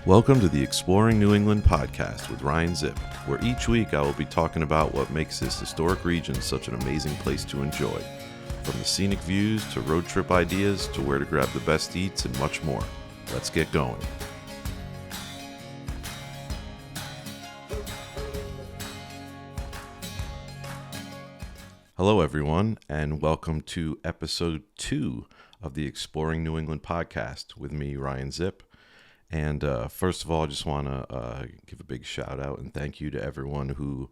Welcome to the Exploring New England podcast with Ryan Zipp, where each week I will be talking about what makes this historic region such an amazing place to enjoy. From the scenic views to road trip ideas to where to grab the best eats and much more. Let's get going. Hello everyone, and welcome to episode 2 of the Exploring New England podcast with me, Ryan Zipp. And first of all, I just want to give a big shout out and thank you to everyone who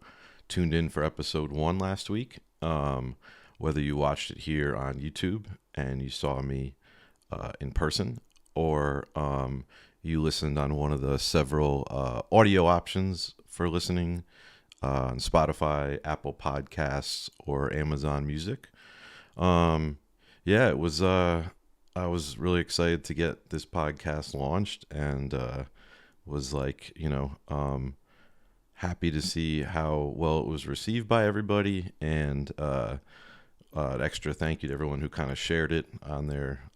tuned in for episode 1 last week. Whether you watched it here on YouTube and you saw me in person, or you listened on one of the several audio options for listening on Spotify, Apple Podcasts, or Amazon Music. It was I was really excited to get this podcast launched, and was happy to see how well it was received by everybody, and an extra thank you to everyone who kind of shared it on their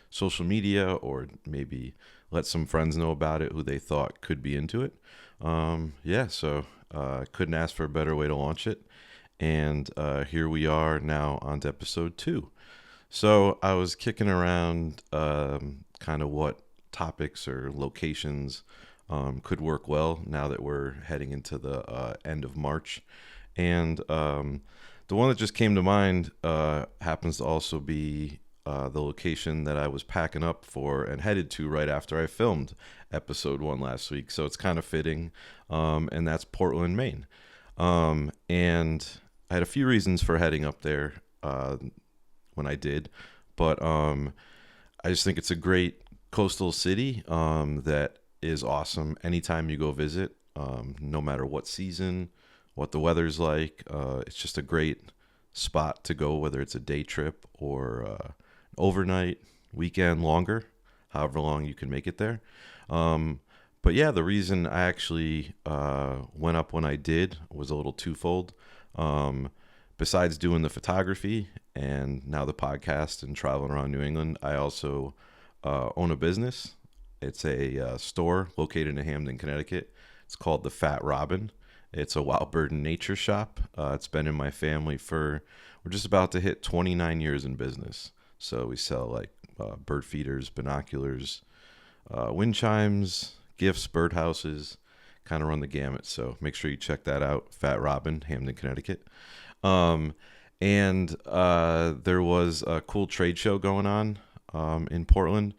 social media, or maybe let some friends know about it who they thought could be into it. Couldn't ask for a better way to launch it, and here we are now on to episode 2. So I was kicking around kind of what topics or locations could work well now that we're heading into the end of March. And the one that just came to mind happens to also be the location that I was packing up for and headed to right after I filmed episode 1 last week. So it's kind of fitting, and that's Portland, Maine. And I had a few reasons for heading up there when I did, but I just think it's a great coastal city that is awesome anytime you go visit, no matter what season, what the weather's like. It's just a great spot to go, whether it's a day trip or overnight, weekend, longer, however long you can make it there. But yeah, the reason I actually went up when I did was a little twofold. Besides doing the photography and now the podcast and traveling around New England, I also own a business. It's a store located in Hamden, Connecticut. It's called the Fat Robin. It's a wild bird and nature shop. It's been in my family we're just about to hit 29 years in business. So we sell bird feeders, binoculars, wind chimes, gifts, birdhouses, kind of run the gamut. So make sure you check that out, Fat Robin, Hamden, Connecticut. There was a cool trade show going on in Portland.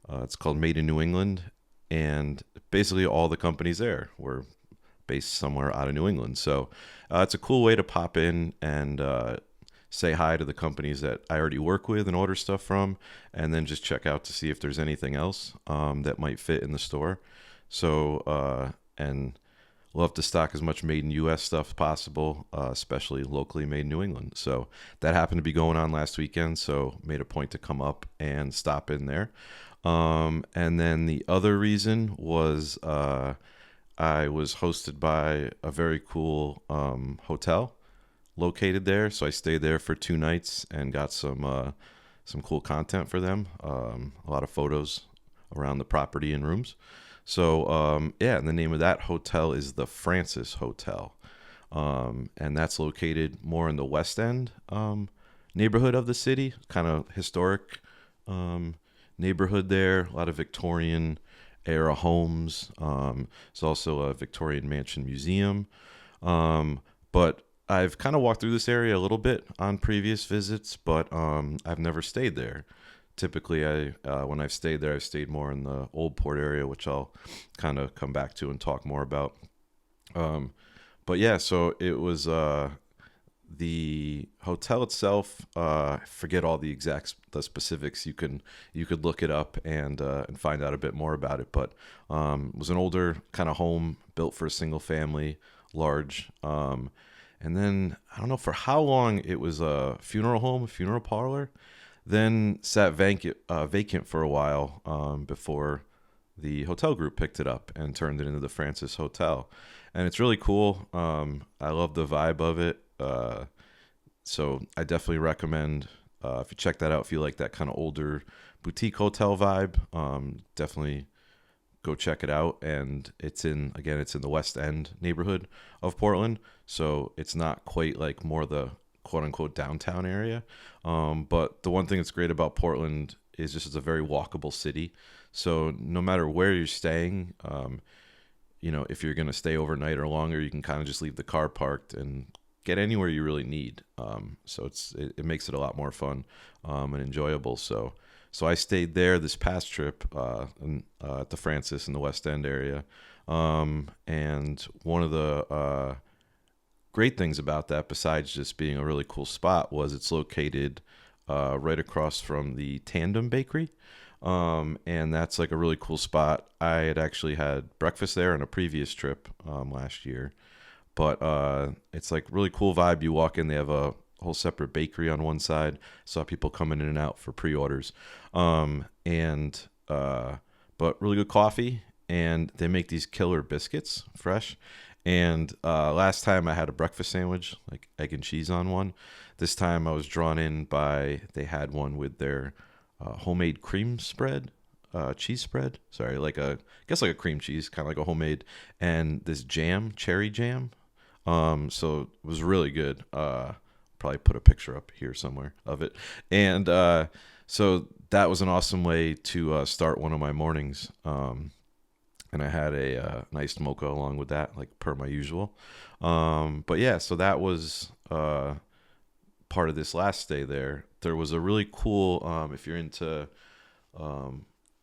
It's called Made in New England, and basically all the companies there were based somewhere out of New England. So it's a cool way to pop in and say hi to the companies that I already work with and order stuff from, and then just check out to see if there's anything else that might fit in the store. So and love to stock as much made in U.S. stuff as possible, especially locally made in New England. So that happened to be going on last weekend, so made a point to come up and stop in there. And then the other reason was I was hosted by a very cool hotel located there. So I stayed there for 2 nights and got some cool content for them, a lot of photos around the property and rooms. So, and the name of that hotel is the Francis Hotel. And that's located more in the West End neighborhood of the city, kind of historic neighborhood there. A lot of Victorian era homes. There's also a Victorian Mansion Museum. But I've kind of walked through this area a little bit on previous visits, but I've nenever stayed there. Typically, when I've stayed there, I've stayed more in the Old Port area, which I'll kind of come back to and talk more about. So it was the hotel itself. I forget all the specifics. You could look it up and find out a bit more about it. But it was an older kind of home built for a single family, large. And then I don't know for how long it was a funeral home, a funeral parlor. Then sat vacant for a while before the hotel group picked it up and turned it into the Francis Hotel. And it's really cool. I love the vibe of it. So I definitely recommend if you check that out, if you like that kind of older boutique hotel vibe, definitely go check it out. And it's in the West End neighborhood of Portland, so it's not quite like more the quote unquote downtown area. But the one thing that's great about Portland is just it's a very walkable city. So no matter where you're staying, if you're going to stay overnight or longer, you can kind of just leave the car parked and get anywhere you really need. So it makes it a lot more fun and enjoyable. So I stayed there this past trip at the Francis in the West End area. And one of the great things about that, besides just being a really cool spot, was it's located right across from the Tandem Bakery. And that's like a really cool spot. I had actually had breakfast there on a previous trip last year. But it's like really cool vibe. You walk in, they have a whole separate bakery on one side. Saw people coming in and out for pre-orders. But really good coffee. And they make these killer biscuits, fresh. And last time I had a breakfast sandwich, like egg and cheese on one. This time I was drawn in by, they had one with their homemade cream spread, cheese spread. Sorry, I guess like a cream cheese, kind of like a homemade. And this jam, cherry jam. So it was really good. Probably put a picture up here somewhere of it. And so that was an awesome way to start one of my mornings. And I had a nice mocha along with that, like per my usual. But yeah, so that was part of this last stay there. There was a really cool, if you're into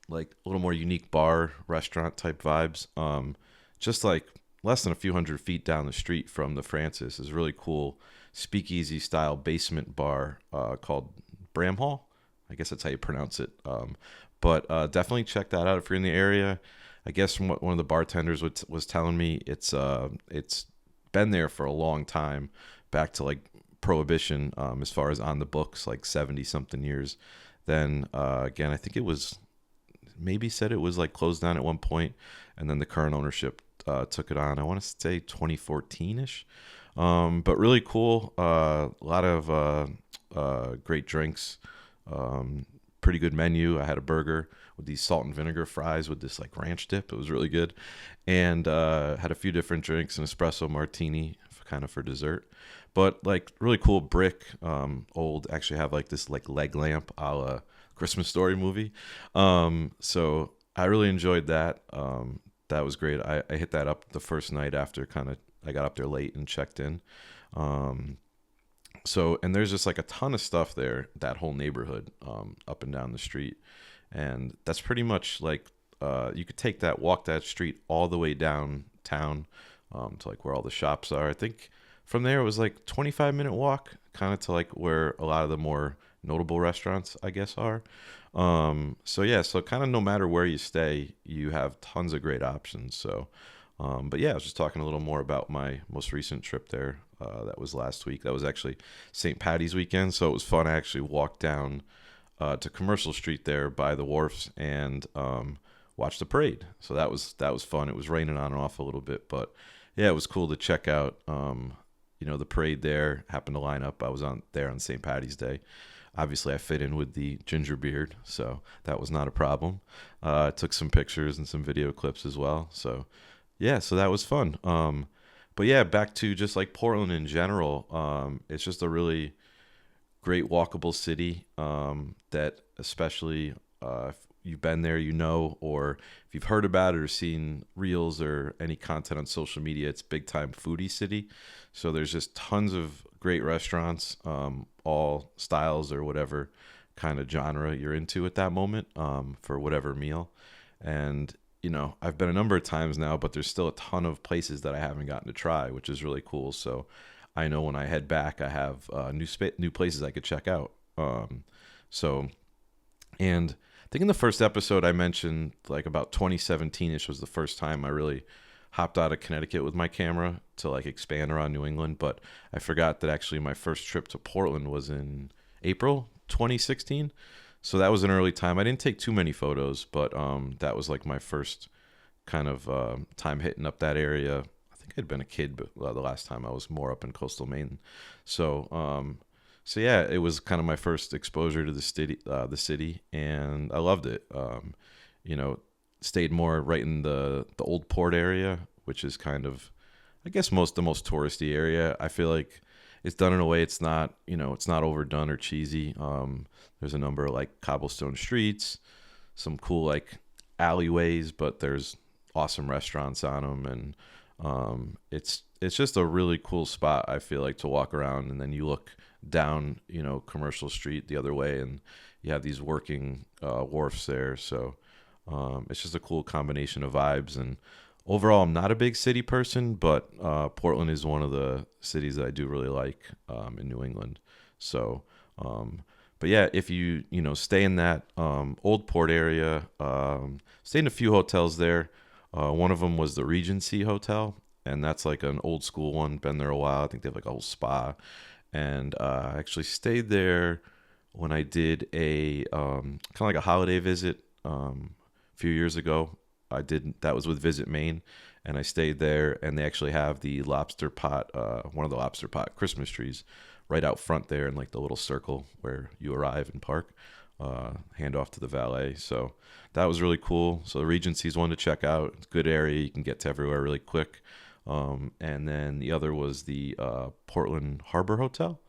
like a little more unique bar, restaurant type vibes, just like less than a few hundred feet down the street from the Francis is a really cool speakeasy style basement bar called Bramhall. I guess that's how you pronounce it. But definitely check that out if you're in the area. I guess from what one of the bartenders was telling me, it's been there for a long time, back to like Prohibition, as far as on the books, like 70 something years. Then again, I think it was maybe said it was like closed down at one point, and then the current ownership took it on. I want to say 2014-ish. But really cool. A lot of great drinks. Pretty good menu. I had a burger with these salt and vinegar fries with this like ranch dip. It was really good. And had a few different drinks, an espresso martini kind of for dessert. But like really cool brick, old, actually have like this like leg lamp a la Christmas Story movie. So I really enjoyed that. That was great. I hit that up the first night after I got up there late and checked in. So, and there's just like a ton of stuff there, that whole neighborhood, up and down the street. And that's pretty much like, you could walk that street all the way downtown, to like where all the shops are. I think from there it was like 25-minute walk kind of to like where a lot of the more notable restaurants, I guess, are. So yeah, so kind of no matter where you stay, you have tons of great options. So, but yeah, I was just talking a little more about my most recent trip there. That was last week. That was actually St. Patty's weekend. So it was fun. I actually walked down to Commercial Street there by the wharfs and watched the parade. So that was fun. It was raining on and off a little bit, but yeah, it was cool to check out. The parade there. Happened to line up. I was there on St. Patty's Day. Obviously, I fit in with the ginger beard, so that was not a problem. Took some pictures and some video clips as well. So yeah, so that was fun. But yeah, back to just like Portland in general. It's just a really great walkable city that especially if you've been there, or if you've heard about it or seen reels or any content on social media, it's big time foodie city. So there's just tons of great restaurants, all styles or whatever kind of genre you're into at that moment, for whatever meal. And I've been a number of times now, but there's still a ton of places that I haven't gotten to try, which is really cool. So I know when I head back, I have new places I could check out. And I think in the first episode I mentioned like about 2017-ish was the first time I really hopped out of Connecticut with my camera to like expand around New England. But I forgot that actually my first trip to Portland was in April 2016. So that was an early time. I didn't take too many photos, but that was like my first kind of time hitting up that area. I think I'd been a kid, but the last time I was more up in coastal Maine. So yeah, it was kind of my first exposure to the city, and I loved it. stayed more right in the old port area, which is kind of, I guess, the most touristy area. I feel like it's done in a way it's not, it's not overdone or cheesy. There's a number of like cobblestone streets, some cool like alleyways, but there's awesome restaurants on them, and it's just a really cool spot. I feel like to walk around, and then you look down, Commercial Street the other way, and you have these working wharfs there. So it's just a cool combination of vibes. And overall, I'm not a big city person, but Portland is one of the cities that I do really like in New England. So, but yeah, if you stay in that old port area, stay in a few hotels there. One of them was the Regency Hotel, and that's like an old school one. Been there a while. I think they have like a whole spa, and I actually stayed there when I did a kind of like a holiday visit a few years ago. I did that was with Visit Maine, and I stayed there, and they actually have the lobster pot, one of the lobster pot Christmas trees, right out front there in like the little circle where you arrive and park. Hand off to the valet, so that was really cool. So the Regency's one to check out. It's a good area, you can get to everywhere really quick. And then the other was the Portland Harbor Hotel.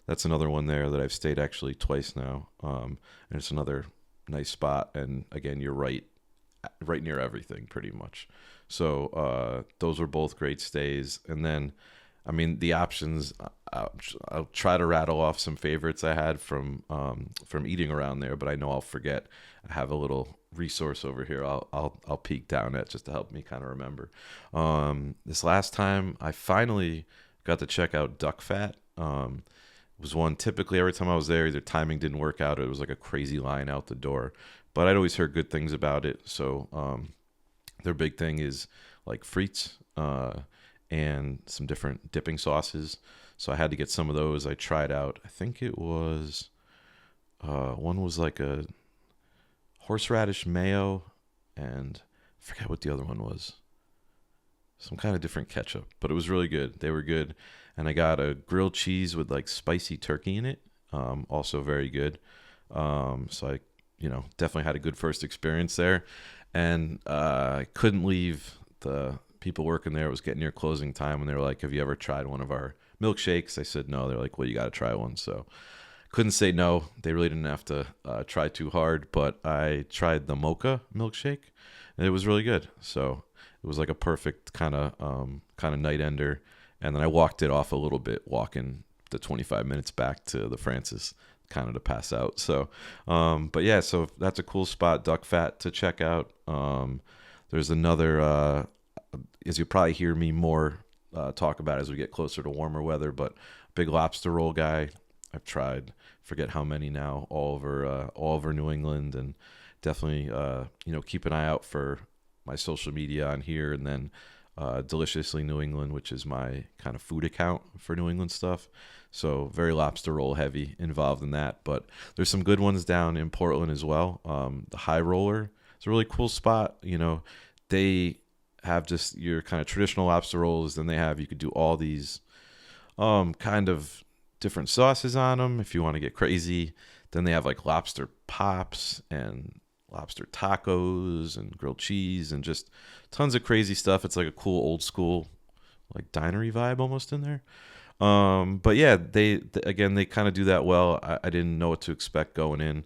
That's another one there that I've stayed actually twice now, and it's another nice spot. And again, you're right near everything pretty much. So those were both great stays. And then, I mean, the options. I'll try to rattle off some favorites I had from eating around there, but I know I'll forget. I have a little resource over here. I'll peek down at just to help me kind of remember. This last time, I finally got to check out duck fat. It was one typically every time I was there, either timing didn't work out, or it was like a crazy line out the door. But I'd always heard good things about it. So their big thing is like frites and some different dipping sauces. So I had to get some of those. I tried out, I think it was, one was like a horseradish mayo, and I forget what the other one was. Some kind of different ketchup, but it was really good. They were good. And I got a grilled cheese with like spicy turkey in it. Also very good. So I, definitely had a good first experience there. And I couldn't leave. The people working there, it was getting near closing time, and they were like, have you ever tried one of our milkshakes? I said no. They're like, well, you got to try one. So couldn't say no. They really didn't have to try too hard, but I tried the mocha milkshake, and it was really good. So it was like a perfect kind of night ender. And then I walked it off a little bit, walking the 25 minutes back to the Francis, kind of to pass out. So, but yeah, so that's a cool spot, duck fat, to check out. There's another, as you probably hear me more talk about as we get closer to warmer weather, but big lobster roll guy. I've tried, forget how many now, all over New England, and definitely, keep an eye out for my social media on here, and then Deliciously New England, which is my kind of food account for New England stuff. So very lobster roll heavy involved in that. But there's some good ones down in Portland as well. The High Roller, it's a really cool spot. They have just your kind of traditional lobster rolls. Then you could do all these kind of different sauces on them if you want to get crazy. Then they have like lobster pops and lobster tacos and grilled cheese and just tons of crazy stuff. It's like a cool old school like dinery vibe almost in there. But yeah, they again, they kind of do that well. I didn't know what to expect going in.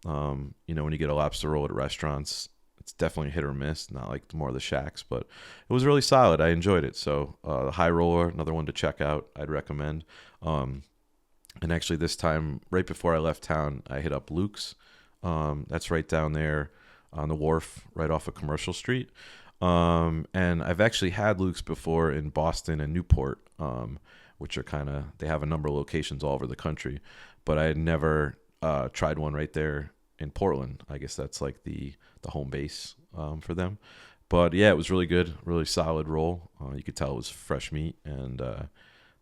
When you get a lobster roll at restaurants, it's definitely hit or miss, not like more of the shacks, but it was really solid. I enjoyed it. So the High Roller, another one to check out, I'd recommend. And actually this time, right before I left town, I hit up Luke's. That's right down there on the wharf, right off of Commercial Street. And I've actually had Luke's before in Boston and Newport, which are they have a number of locations all over the country, but I had never tried one right there in Portland. I guess that's like the home base for them. But yeah, it was really good, really solid roll. You could tell it was fresh meat, and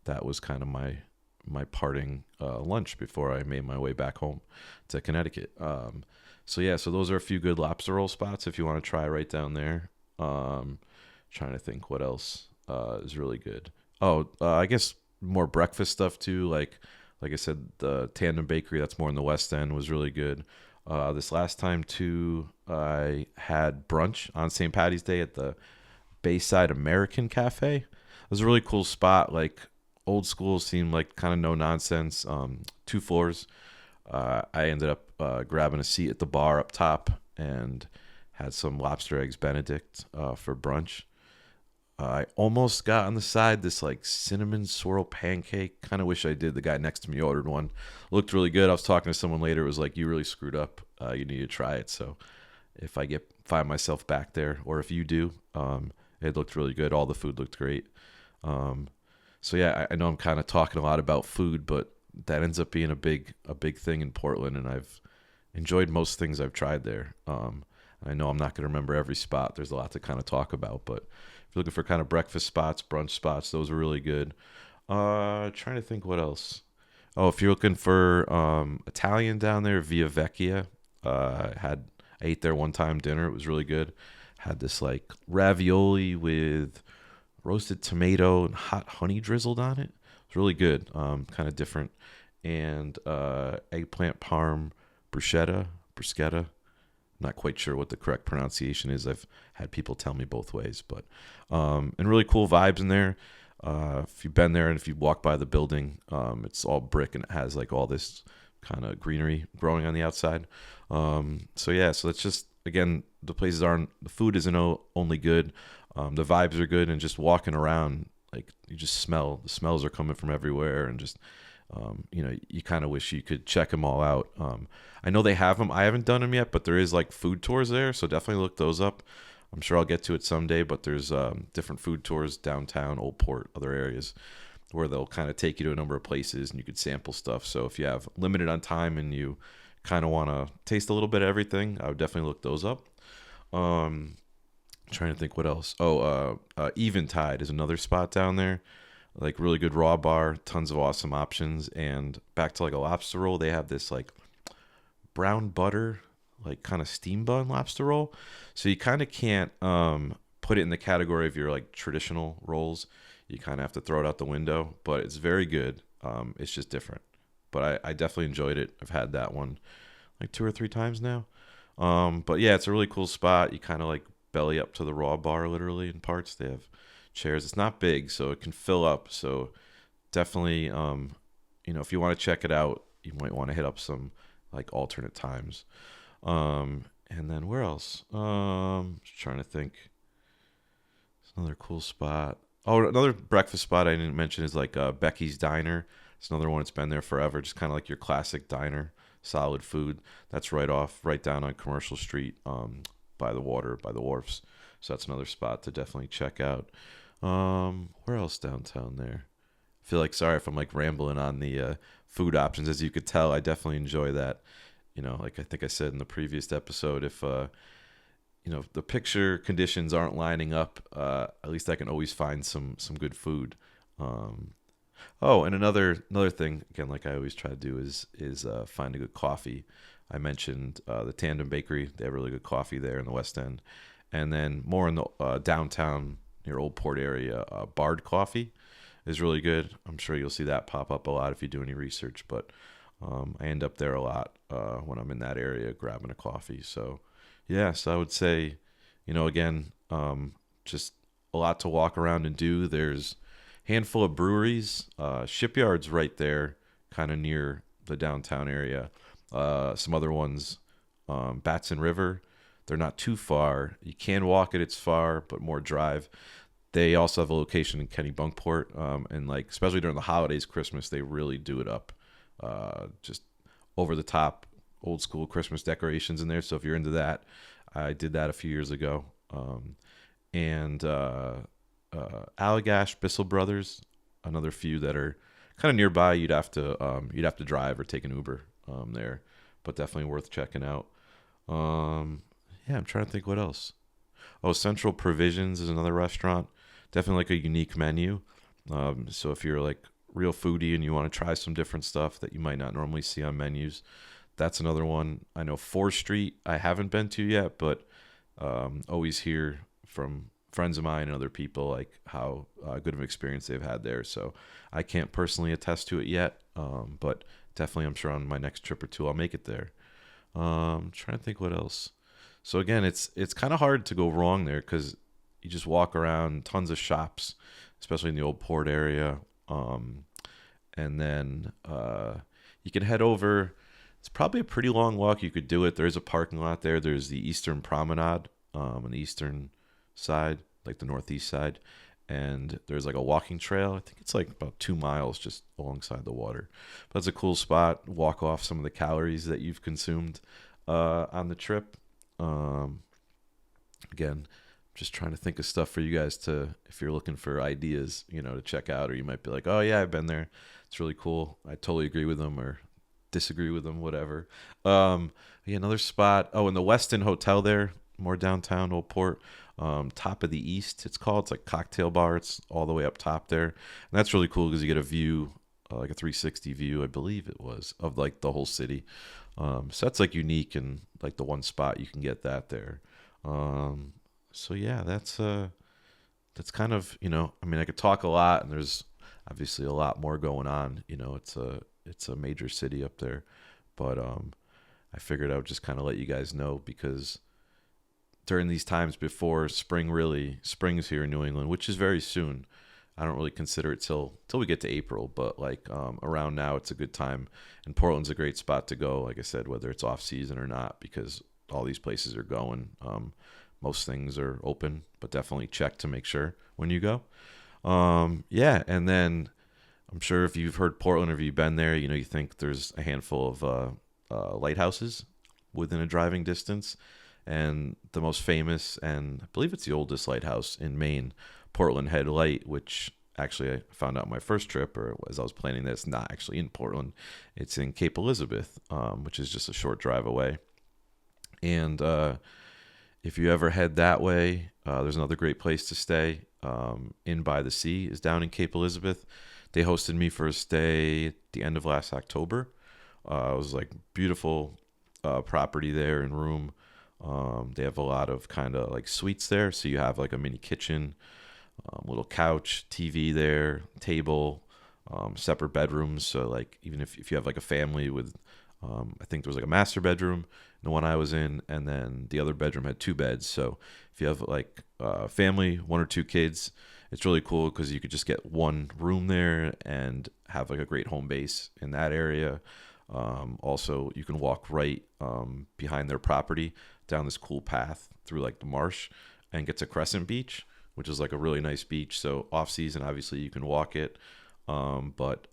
that was kind of my parting lunch before I made my way back home to Connecticut. So those are a few good lobster roll spots if you want to try right down there. Trying to think what else is really good. I guess more breakfast stuff too. Like I said, the Tandem Bakery, that's more in the West End, was really good. This last time too, I had brunch on St. Patty's Day at the Bayside American Cafe. It was a really cool spot, like old school, seemed like kind of no nonsense. 2 floors. I ended up grabbing a seat at the bar up top and had some lobster eggs Benedict for brunch. I almost got on the side this like cinnamon swirl pancake. Kind of wish I did. The guy next to me ordered one. Looked really good. I was talking to someone later. It was like, you really screwed up. You need to try it. So if I find myself back there, or if you do, it looked really good. All the food looked great. Um, so yeah, I know I'm kind of talking a lot about food, but that ends up being a big thing in Portland, and I've enjoyed most things I've tried there. I know I'm not going to remember every spot. There's a lot to kind of talk about, but if you're looking for kind of breakfast spots, brunch spots, those are really good. Trying to think what else. Oh, if you're looking for Italian down there, Via Vecchia, I ate there one time dinner. It was really good. Had this like ravioli with roasted tomato and hot honey drizzled on it. It's really good. Kind of different. And eggplant parm bruschetta. Not quite sure what the correct pronunciation is. I've had people tell me both ways, but and really cool vibes in there. If you've been there and if you walk by the building, it's all brick and it has like all this kind of greenery growing on the outside. So yeah, so that's just, again, the food isn't only good. The vibes are good, and just walking around, like you just the smells are coming from everywhere, and just you kind of wish you could check them all out. I know they have them. I haven't done them yet, but there is like food tours there, so definitely look those up. I'm sure I'll get to it someday, but there's different food tours downtown, Old Port, other areas where they'll kind of take you to a number of places and you could sample stuff. So if you have limited on time and you kind of want to taste a little bit of everything, I would definitely look those up. Trying to think what else. Eventide is another spot down there. Like really good raw bar, tons of awesome options. And back to like a lobster roll, they have this like brown butter, like kind of steam bun lobster roll. So you kind of can't put it in the category of your like traditional rolls. You kind of have to throw it out the window, but it's very good. It's just different. But I definitely enjoyed it. I've had that one like 2 or 3 times now. But yeah, it's a really cool spot. You kind of like belly up to the raw bar literally in parts. They have chairs. It's not big, so it can fill up. So definitely, if you want to check it out, you might want to hit up some like alternate times. And then where else? Just trying to think. It's another cool spot. Oh, another breakfast spot I didn't mention is like Becky's Diner. It's another one that's been there forever. Just kind of like your classic diner, solid food. That's right down on Commercial Street, by the water, by the wharfs. So that's another spot to definitely check out. Where else downtown there? I feel like, sorry if I'm like rambling on the food options. As you could tell, I definitely enjoy that. Like I think I said in the previous episode, if the picture conditions aren't lining up, at least I can always find some good food. And another thing, again, like I always try to do is find a good coffee. I mentioned the Tandem Bakery. They have really good coffee there in the West End. And then more in the downtown near Old Port area, Bard Coffee is really good. I'm sure you'll see that pop up a lot if you do any research. But I end up there a lot when I'm in that area grabbing a coffee. So, yeah, so I would say, again, just a lot to walk around and do. There's a handful of breweries, Shipyard's right there, kind of near the downtown area. Some other ones, Batson River. They're not too far. You can walk it. It's far, but more drive. They also have a location in Kennebunkport, and like especially during the holidays, Christmas, they really do it up. Just over the top, old school Christmas decorations in there. So if you're into that, I did that a few years ago. And Allagash, Bissell Brothers, another few that are kind of nearby. You'd have to drive or take an Uber there, but definitely worth checking out. Yeah, I'm trying to think what else. Oh, Central Provisions is another restaurant. Definitely like a unique menu. So if you're like real foodie and you want to try some different stuff that you might not normally see on menus, that's another one. I know 4th Street I haven't been to yet, but always hear from friends of mine and other people like how good of an experience they've had there. So I can't personally attest to it yet, but definitely I'm sure on my next trip or two I'll make it there. Trying to think what else. So again, it's kind of hard to go wrong there because you just walk around, tons of shops, especially in the old port area. Um, and then you can head over. It's probably a pretty long walk. You could do it. There's a parking lot there. There's the Eastern Promenade on the eastern side, like the northeast side, and there's like a walking trail. I think it's like about 2 miles just alongside the water. But it's a cool spot. Walk off some of the calories that you've consumed on the trip. Um, Again, just trying to think of stuff for you guys to, if you're looking for ideas, to check out, or you might be like, oh yeah, I've been there. It's really cool. I totally agree with them or disagree with them, whatever. Yeah, another spot. Oh, in the Westin Hotel there, more downtown Old Port. Top of the East, it's called. It's like cocktail bar. It's all the way up top there, and that's really cool because you get a view, like a 360 view, I believe it was, of like the whole city. So that's like unique and like the one spot you can get that there. Um, so yeah, that's kind of, I mean, I could talk a lot, and there's obviously a lot more going on. It's a major city up there, but I figured I would just kind of let you guys know because during these times before spring really springs here in New England, which is very soon. I don't really consider it till we get to April, but like around now, it's a good time, and Portland's a great spot to go. Like I said, whether it's off season or not, because all these places are going. Most things are open, but definitely check to make sure when you go. Yeah, and then I'm sure if you've heard Portland or if you've been there, you think there's a handful of lighthouses within a driving distance. And the most famous, and I believe it's the oldest lighthouse in Maine, Portland Head Light, which actually I found out on my first trip, or as I was planning this, not actually in Portland. It's in Cape Elizabeth, which is just a short drive away. And if you ever head that way, there's another great place to stay. In by the Sea is down in Cape Elizabeth. They hosted me for a stay at the end of last October. It was like beautiful property there and room. They have a lot of kind of like suites there, so you have like a mini kitchen, little couch, TV there, table, separate bedrooms. So like even if you have like a family with, I think there was like a master bedroom, the one I was in, and then the other bedroom had two beds. So if you have like a family, one or two kids, it's really cool because you could just get one room there and have like a great home base in that area. Also, you can walk right behind their property down this cool path through like the marsh and get to Crescent Beach, which is like a really nice beach. So off season, obviously you can walk it. But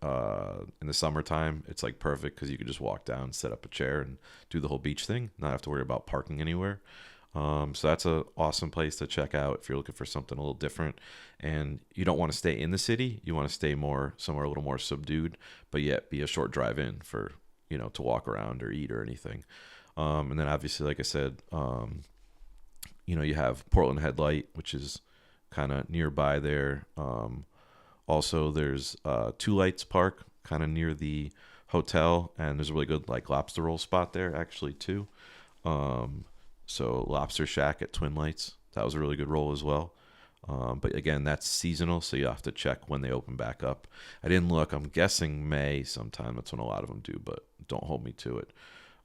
in the summertime, it's like perfect because you could just walk down, set up a chair, and do the whole beach thing, not have to worry about parking anywhere. So that's an awesome place to check out if you're looking for something a little different and you don't want to stay in the city. You want to stay more somewhere a little more subdued, but yet be a short drive in for, to walk around or eat or anything. And then obviously, like I said, you have Portland Headlight, which is kind of nearby there. Also, there's Two Lights Park, kind of near the hotel, and there's a really good like lobster roll spot there, actually too. So Lobster Shack at Twin Lights, that was a really good roll as well. But again, that's seasonal, so you have to check when they open back up. I didn't look. I'm guessing May sometime. That's when a lot of them do, but don't hold me to it.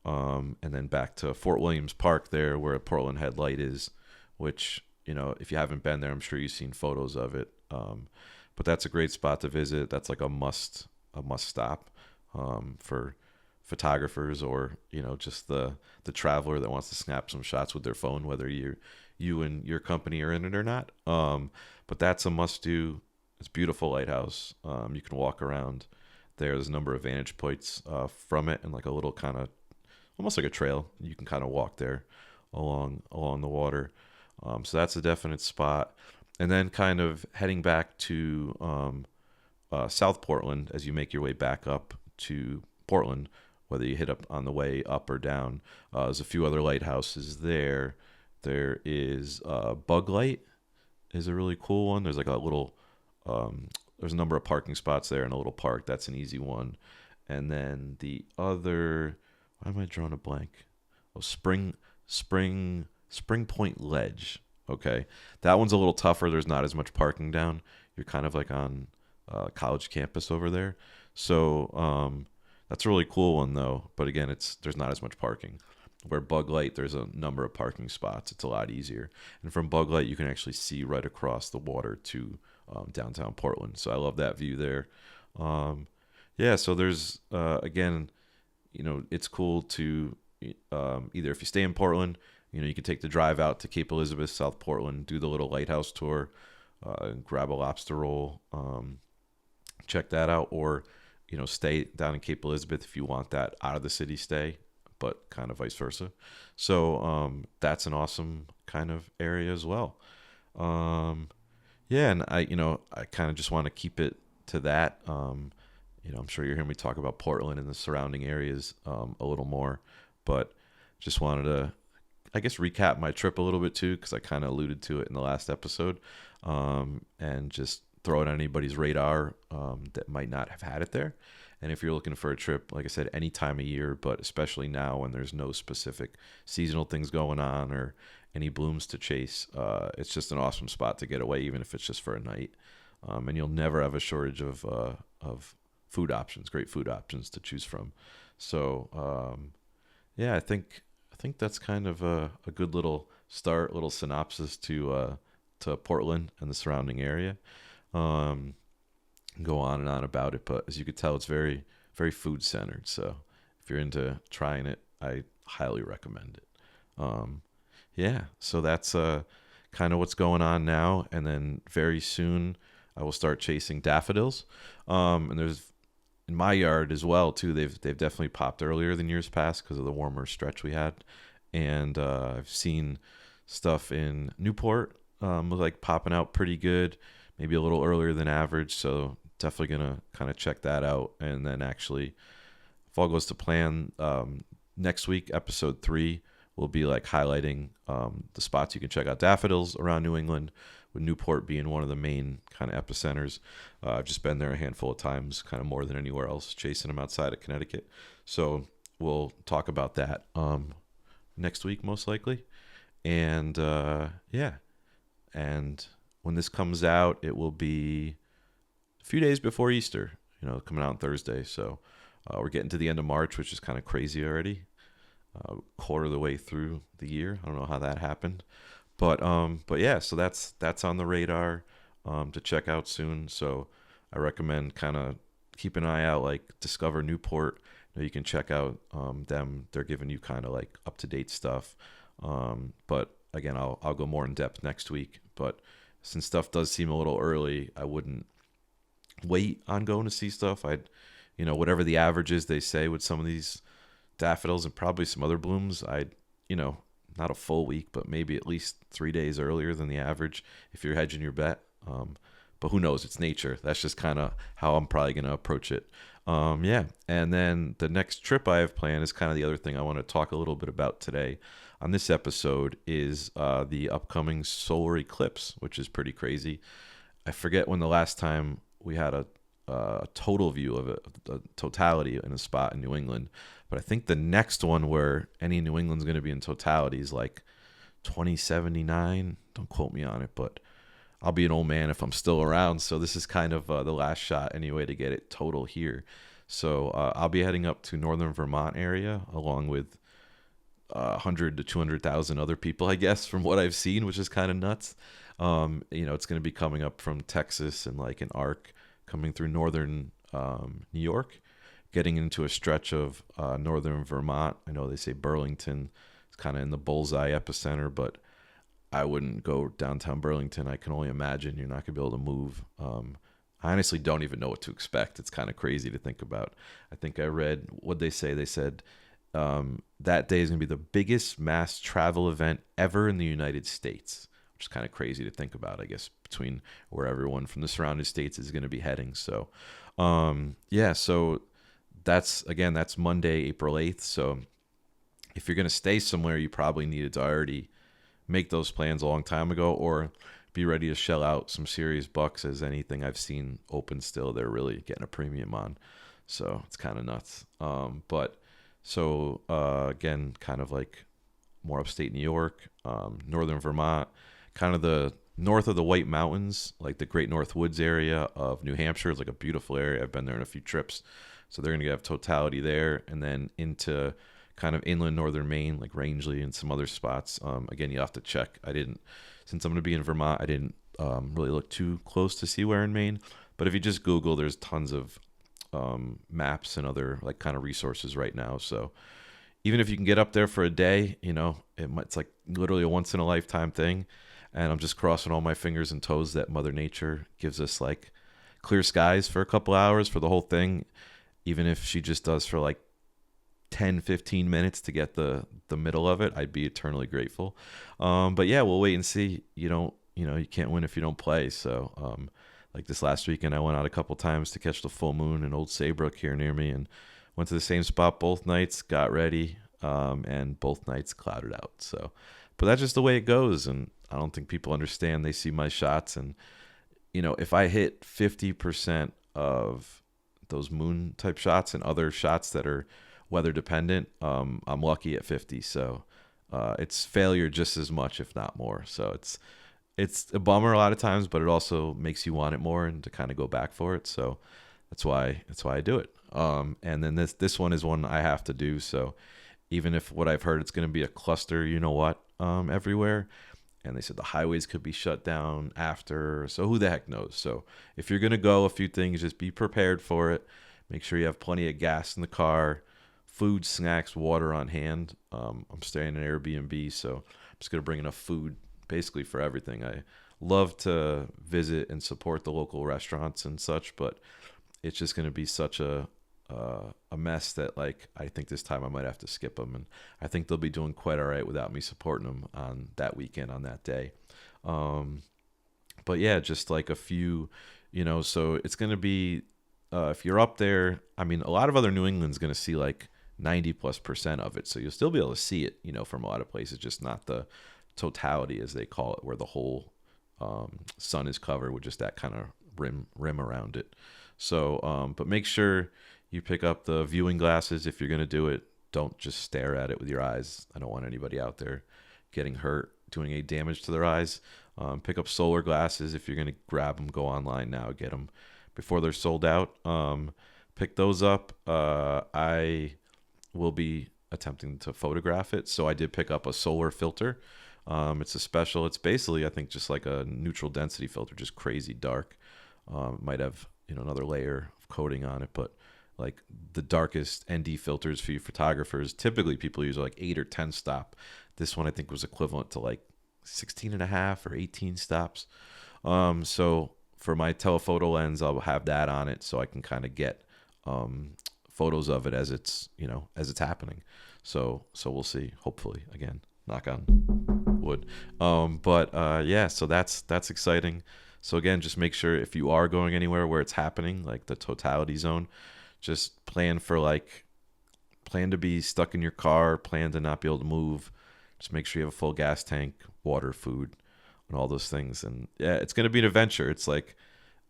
And then back to Fort Williams Park there, where Portland Headlight is, which if you haven't been there, I'm sure you've seen photos of it. But that's a great spot to visit. That's like a must stop for photographers or just the traveler that wants to snap some shots with their phone, whether you and your company are in it or not. But that's a must do. It's a beautiful lighthouse. You can walk around there. There's a number of vantage points from it, and like a little kind of almost like a trail. You can kind of walk there along the water. So that's a definite spot. And then kind of heading back to South Portland as you make your way back up to Portland, whether you hit up on the way up or down. There's a few other lighthouses there. There is Bug Light is a really cool one. There's like a little, there's a number of parking spots there in a little park. That's an easy one. And then the other, why am I drawing a blank? Oh, Spring Point Ledge. Okay, that one's a little tougher. There's not as much parking down. You're kind of like on college campus over there. So that's a really cool one though. But again, there's not as much parking. Where Bug Light, there's a number of parking spots. It's a lot easier. And from Bug Light, you can actually see right across the water to downtown Portland. So I love that view there. Um, yeah, so there's, again, it's cool to either if you stay in Portland, you can take the drive out to Cape Elizabeth, South Portland, do the little lighthouse tour, grab a lobster roll, check that out, or stay down in Cape Elizabeth if you want that out of the city stay, but kind of vice versa. So that's an awesome kind of area as well. Um, yeah, and I kind of just want to keep it to that. I'm sure you're hearing me talk about Portland and the surrounding areas a little more, but just wanted to, I guess, recap my trip a little bit too, because I kind of alluded to it in the last episode, and just throw it on anybody's radar that might not have had it there. And if you're looking for a trip, like I said, any time of year, but especially now when there's no specific seasonal things going on or any blooms to chase, it's just an awesome spot to get away, even if it's just for a night. And you'll never have a shortage of food options, great food options to choose from. So yeah, I think that's kind of a good little start, little synopsis to Portland and the surrounding area. Um, Go on and on about it, but as you could tell, it's very, very food centered. So if you're into trying it, I highly recommend it. Um, yeah, so that's kind of what's going on now, and then very soon I will start chasing daffodils. And there's in my yard as well too. They've definitely popped earlier than years past because of the warmer stretch we had, and I've seen stuff in Newport like popping out pretty good, maybe a little earlier than average. So definitely gonna kind of check that out, and then actually, if all goes to plan, next week episode 3 will be like highlighting the spots you can check out daffodils around New England, with Newport being one of the main kind of epicenters. I've just been there a handful of times, kind of more than anywhere else, chasing them outside of Connecticut. So we'll talk about that next week, most likely. And yeah, and when this comes out, it will be a few days before Easter, coming out on Thursday. So we're getting to the end of March, which is kind of crazy already. Quarter of the way through the year. I don't know how that happened. But yeah, so that's on the radar to check out soon. So I recommend kind of keep an eye out, like Discover Newport. You can check out them. They're giving you kind of like up to date stuff. But again, I'll go more in depth next week. But since stuff does seem a little early, I wouldn't wait on going to see stuff. I'd whatever the average is they say with some of these daffodils and probably some other blooms, I'd not a full week, but maybe at least 3 days earlier than the average if you're hedging your bet. But who knows? It's nature. That's just kind of how I'm probably going to approach it. Yeah. And then the next trip I have planned is kind of the other thing I want to talk a little bit about today on this episode is the upcoming solar eclipse, which is pretty crazy. I forget when the last time we had a total view of it, the totality in a spot in New England. But I think the next one where any New England's going to be in totality is like 2079. Don't quote me on it, but I'll be an old man if I'm still around. So this is kind of the last shot anyway to get it total here. So I'll be heading up to northern Vermont area along with 100 to 200,000 other people, I guess, from what I've seen, which is kind of nuts. It's going to be coming up from Texas and like an arc coming through northern New York, getting into a stretch of northern Vermont. I know they say Burlington is kind of in the bullseye epicenter, but I wouldn't go downtown Burlington. I can only imagine you're not going to be able to move. I honestly don't even know what to expect. It's kind of crazy to think about. I think I read what they say. They said that day is going to be the biggest mass travel event ever in the United States, which is kind of crazy to think about, I guess, between where everyone from the surrounding states is going to be heading. So, yeah, so that's Monday, April 8th. So if you're going to stay somewhere, you probably needed to already make those plans a long time ago or be ready to shell out some serious bucks, as anything I've seen open still, they're really getting a premium on. So it's kind of nuts. Again, kind of like more upstate New York, northern Vermont, kind of the north of the White Mountains, like the Great North Woods area of New Hampshire is like a beautiful area. I've been there on a few trips. So they're going to have totality there, and then into kind of inland northern Maine, like Rangeley and some other spots. Again, you have to check. Since I'm going to be in Vermont, I didn't really look too close to see where in Maine. But if you just Google, there's tons of maps and other like kind of resources right now. So even if you can get up there for a day, it's like literally a once in a lifetime thing. And I'm just crossing all my fingers and toes that Mother Nature gives us like clear skies for a couple hours for the whole thing. Even if she just does for like 10, 15 minutes to get the middle of it, I'd be eternally grateful. But yeah, we'll wait and see. You can't win if you don't play. So, like this last weekend, I went out a couple times to catch the full moon in Old Saybrook here near me, and went to the same spot both nights, got ready, and both nights clouded out. So, but that's just the way it goes. And I don't think people understand. They see my shots, and if I hit 50% of those moon type shots and other shots that are weather dependent, I'm lucky at 50. So it's failure just as much, if not more. So it's a bummer a lot of times, but it also makes you want it more and to kind of go back for it. So that's why I do it. And then this one is one I have to do. So even if what I've heard, it's going to be a cluster, everywhere. And they said the highways could be shut down after. So who the heck knows? So if you're going to go, a few things, just be prepared for it. Make sure you have plenty of gas in the car, food, snacks, water on hand. I'm staying in an Airbnb, so I'm just going to bring enough food basically for everything. I love to visit and support the local restaurants and such, but it's just going to be such a mess that like I think this time I might have to skip them, and I think they'll be doing quite all right without me supporting them on that weekend on that day. But yeah, just like a few, so it's going to be if you're up there, I mean, a lot of other New England's going to see like 90+% of it, so you'll still be able to see it, from a lot of places, just not the totality as they call it, where the whole sun is covered with just that kind of rim around it. So, but make sure you pick up the viewing glasses if you're going to do it. Don't just stare at it with your eyes. I don't want anybody out there getting hurt, doing any damage to their eyes. Pick up solar glasses if you're going to grab them. Go online now, get them before they're sold out. Pick those up. I will be attempting to photograph it, so I did pick up a solar filter. It's a special. It's basically, I think, just like a neutral density filter, just crazy dark. Might have another layer of coating on it, but like the darkest ND filters for you photographers, typically people use like 8 or 10 stop. This one I think was equivalent to like 16 and a half or 18 stops. So for my telephoto lens, I'll have that on it so I can kind of get photos of it as it's happening. So we'll see. Hopefully, again, knock on wood. Yeah, so that's exciting. So again, just make sure if you are going anywhere where it's happening, like the totality zone, just plan to be stuck in your car, plan to not be able to move. Just make sure you have a full gas tank, water, food, and all those things. And yeah, it's going to be an adventure. It's like,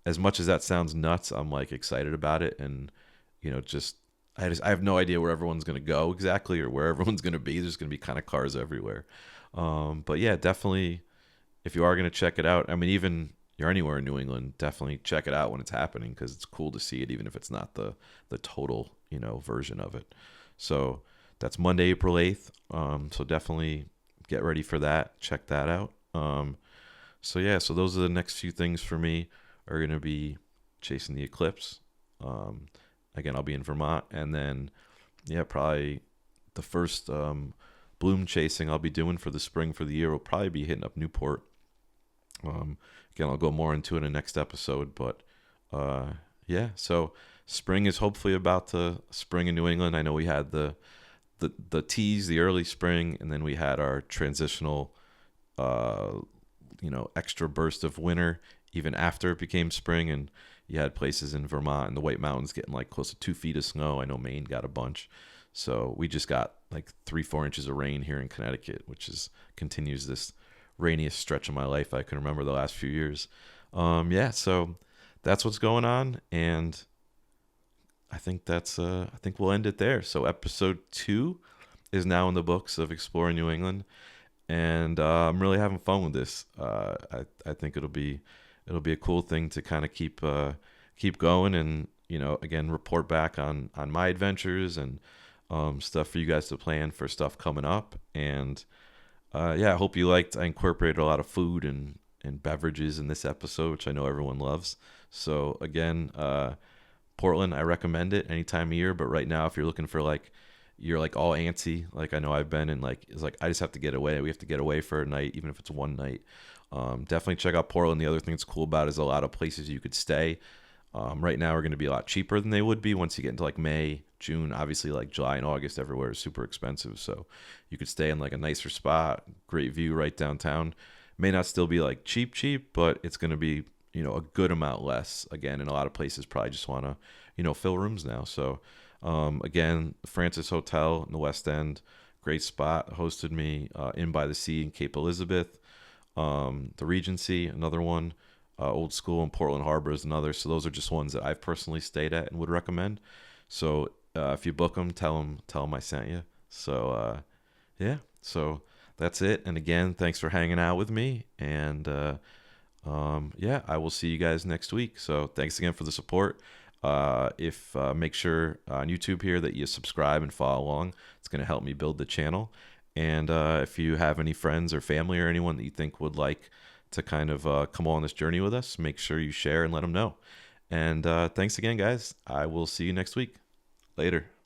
as much as that sounds nuts, I'm like excited about it. And, I have no idea where everyone's going to go exactly or where everyone's going to be. There's going to be kind of cars everywhere. But yeah, definitely if you are going to check it out, I mean, even you're anywhere in New England, definitely check it out when it's happening, because it's cool to see it, even if it's not the total, version of it. So that's Monday, April 8th. So definitely get ready for that. Check that out. So yeah, so those are the next few things for me are going to be chasing the eclipse. Again, I'll be in Vermont, and then, yeah, probably the first bloom chasing I'll be doing for the spring for the year will probably be hitting up Newport. Again, I'll go more into it in the next episode, but yeah, so spring is hopefully about to spring in New England. I know we had the tease, the early spring, and then we had our transitional, extra burst of winter even after it became spring, and you had places in Vermont and the White Mountains getting like close to 2 feet of snow. I know Maine got a bunch. So we just got like 3-4 inches of rain here in Connecticut, which continues this rainiest stretch of my life I can remember the last few years. Yeah, so that's what's going on, and I think I think we'll end it there. So episode 2 is now in the books of Exploring New England, and I'm really having fun with this. I think it'll be a cool thing to kind of keep going, and again, report back on my adventures and stuff for you guys to plan for stuff coming up. And yeah, I hope you liked. I incorporated a lot of food and beverages in this episode, which I know everyone loves. So again, Portland, I recommend it any time of year. But right now, if you're looking for like, you're like all antsy, like I know I've been, and like it's like I just have to get away. We have to get away for a night, even if it's one night. Definitely check out Portland. The other thing that's cool about it is a lot of places you could stay. Right now are going to be a lot cheaper than they would be once you get into like May, June. Obviously, like July and August, everywhere is super expensive. So you could stay in like a nicer spot, great view right downtown. May not still be like cheap, cheap, but it's going to be, a good amount less. Again, and a lot of places probably just want to, fill rooms now. So again, Francis Hotel in the West End, great spot. Hosted me in by the sea in Cape Elizabeth. The Regency, another one. Old School in Portland Harbor is another. So those are just ones that I've personally stayed at and would recommend. So if you book them, tell them I sent you. So yeah, so that's it. And again, thanks for hanging out with me. And yeah, I will see you guys next week. So thanks again for the support. If make sure on YouTube here that you subscribe and follow along. It's going to help me build the channel. And if you have any friends or family or anyone that you think would like to kind of come on this journey with us, make sure you share and let them know. And thanks again, guys. I will see you next week. Later.